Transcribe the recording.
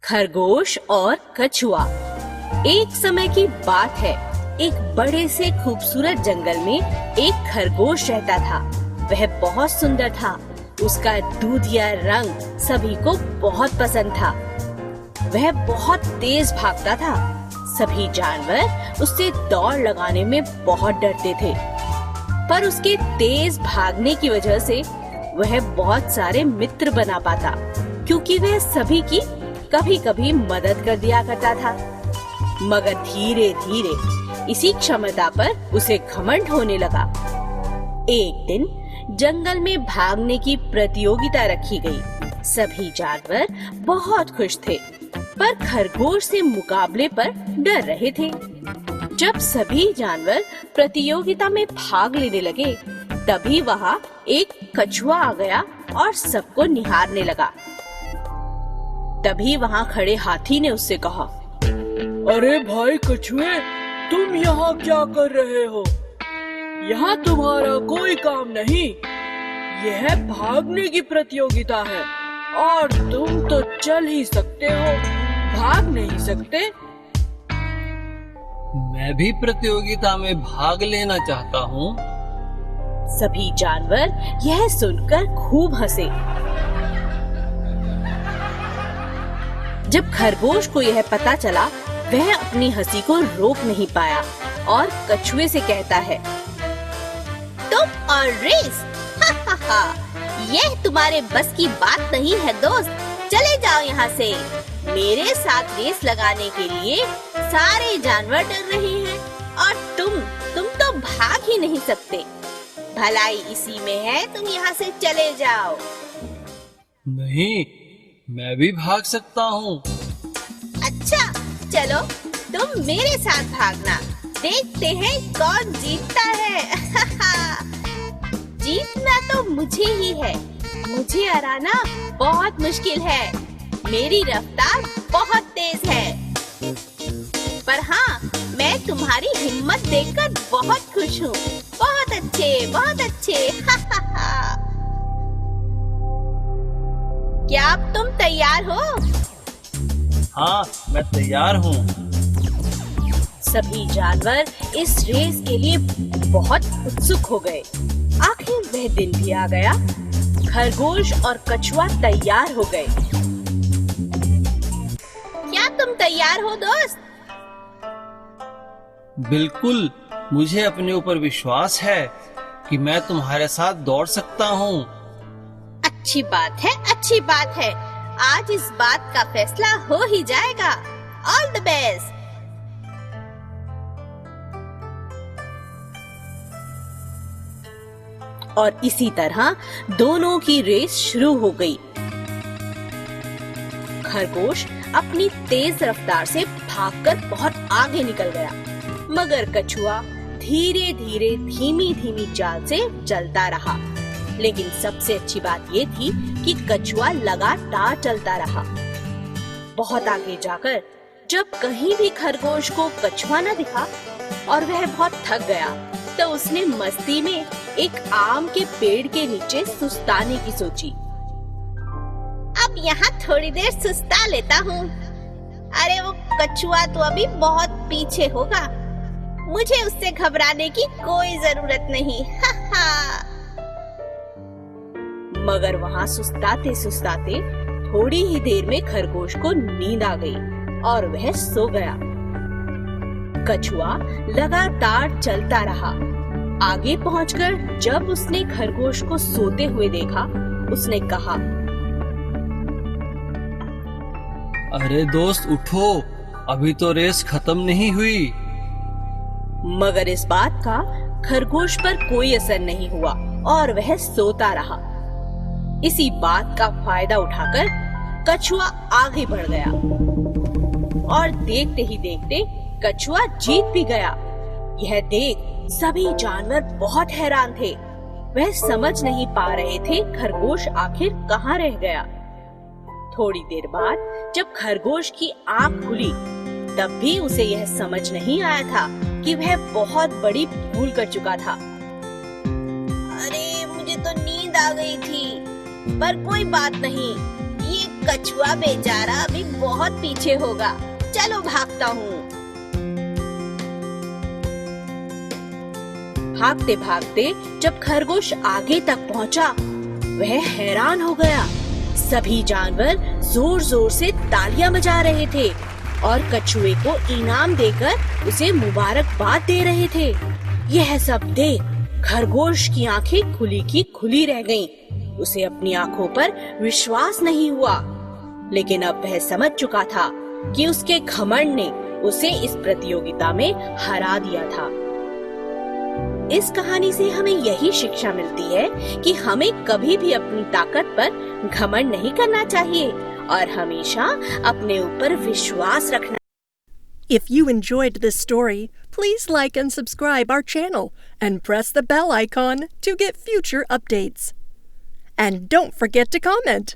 खरगोश और कछुआ। एक समय की बात है, एक बड़े से खूबसूरत जंगल में एक खरगोश रहता था। वह बहुत सुंदर था। उसका दूधिया रंग सभी को बहुत पसंद था। वह बहुत तेज भागता था। सभी जानवर उससे दौड़ लगाने में बहुत डरते थे, पर उसके तेज भागने की वजह से वह बहुत सारे मित्र बना पाता, क्योंकि वह सभी की कभी-कभी मदद कर दिया करता था। मगर धीरे धीरे इसी क्षमता पर उसे घमंड होने लगा। एक दिन जंगल में भागने की प्रतियोगिता रखी गई। सभी जानवर बहुत खुश थे, पर खरगोश से मुकाबले पर डर रहे थे। जब सभी जानवर प्रतियोगिता में भाग लेने लगे, तभी वहाँ एक कछुआ आ गया और सबको निहारने लगा। तभी वहाँ खड़े हाथी ने उससे कहा, अरे भाई कछुए, तुम यहाँ क्या कर रहे हो? यहाँ तुम्हारा कोई काम नहीं। यह भागने की प्रतियोगिता है और तुम तो चल ही सकते हो, भाग नहीं सकते। मैं भी प्रतियोगिता में भाग लेना चाहता हूँ। सभी जानवर यह सुनकर खूब हंसे। जब खरगोश को यह पता चला, वह अपनी हंसी को रोक नहीं पाया और कछुए से कहता है, तुम और रेस, यह तुम्हारे बस की बात नहीं है दोस्त। चले जाओ यहाँ से। मेरे साथ रेस लगाने के लिए सारे जानवर डर रहे हैं और तुम तो भाग ही नहीं सकते। भलाई इसी में है, तुम यहाँ से चले जाओ। नहीं, मैं भी भाग सकता हूँ। अच्छा, चलो तुम मेरे साथ भागना। देखते हैं कौन जीतता है। जीतना तो मुझे ही है। मुझे हराना बहुत मुश्किल है। मेरी रफ्तार बहुत तेज है। पर हाँ, मैं तुम्हारी हिम्मत देखकर बहुत खुश हूँ। बहुत अच्छे, बहुत अच्छे। क्या अब तुम तैयार हो? हाँ, मैं तैयार हूँ। सभी जानवर इस रेस के लिए बहुत उत्सुक हो गए। आखिर वह दिन भी आ गया। खरगोश और कछुआ तैयार हो गए। क्या तुम तैयार हो दोस्त? बिल्कुल, मुझे अपने ऊपर विश्वास है कि मैं तुम्हारे साथ दौड़ सकता हूँ। अच्छी बात है, अच्छी बात है। आज इस बात का फैसला हो ही जाएगा। All the best. और इसी तरह दोनों की रेस शुरू हो गई। खरगोश अपनी तेज रफ्तार से भागकर बहुत आगे निकल गया, मगर कछुआ धीरे धीरे धीमी धीमी चाल से चलता रहा। लेकिन सबसे अच्छी बात ये थी कि कछुआ लगातार चलता रहा। बहुत आगे जाकर जब कहीं भी खरगोश को कछुआ न दिखा और वह बहुत थक गया, तो उसने मस्ती में एक आम के पेड़ के नीचे सुस्ताने की सोची। अब यहाँ थोड़ी देर सुस्ता लेता हूँ। अरे वो कछुआ तो अभी बहुत पीछे होगा। मुझे उससे घबराने की कोई जरूरत नहीं। मगर वहाँ सुस्ताते सुस्ताते थोड़ी ही देर में खरगोश को नींद आ गई और वह सो गया। कछुआ लगातार चलता रहा। आगे पहुंचकर जब उसने खरगोश को सोते हुए देखा, उसने कहा, अरे दोस्त उठो, अभी तो रेस खत्म नहीं हुई। मगर इस बात का खरगोश पर कोई असर नहीं हुआ और वह सोता रहा। इसी बात का फायदा उठाकर कछुआ आगे बढ़ गया और देखते ही देखते कछुआ जीत भी गया। यह देख सभी जानवर बहुत हैरान थे। वह समझ नहीं पा रहे थे खरगोश आखिर कहाँ रह गया। थोड़ी देर बाद जब खरगोश की आँख खुली, तब भी उसे यह समझ नहीं आया था कि वह बहुत बड़ी भूल कर चुका था। अरे मुझे तो नींद आ गई थी, पर कोई बात नहीं, ये कछुआ बेचारा अभी बहुत पीछे होगा। चलो भागता हूँ। भागते भागते जब खरगोश आगे तक पहुँचा, वह हैरान हो गया। सभी जानवर जोर जोर से तालियां बजा रहे थे और कछुए को इनाम देकर उसे मुबारकबाद दे रहे थे। यह सब देख खरगोश की आंखें खुली की खुली रह गईं। उसे अपनी आंखों पर विश्वास नहीं हुआ, लेकिन अब वह समझ चुका था कि उसके घमंड ने उसे इस प्रतियोगिता में हरा दिया था। इस कहानी से हमें यही शिक्षा मिलती है कि हमें कभी भी अपनी ताकत पर घमंड नहीं करना चाहिए और हमेशा अपने ऊपर विश्वास रखना। If you enjoyed this story, please like and subscribe our channel and press the bell icon to get future updates. And don't forget to comment.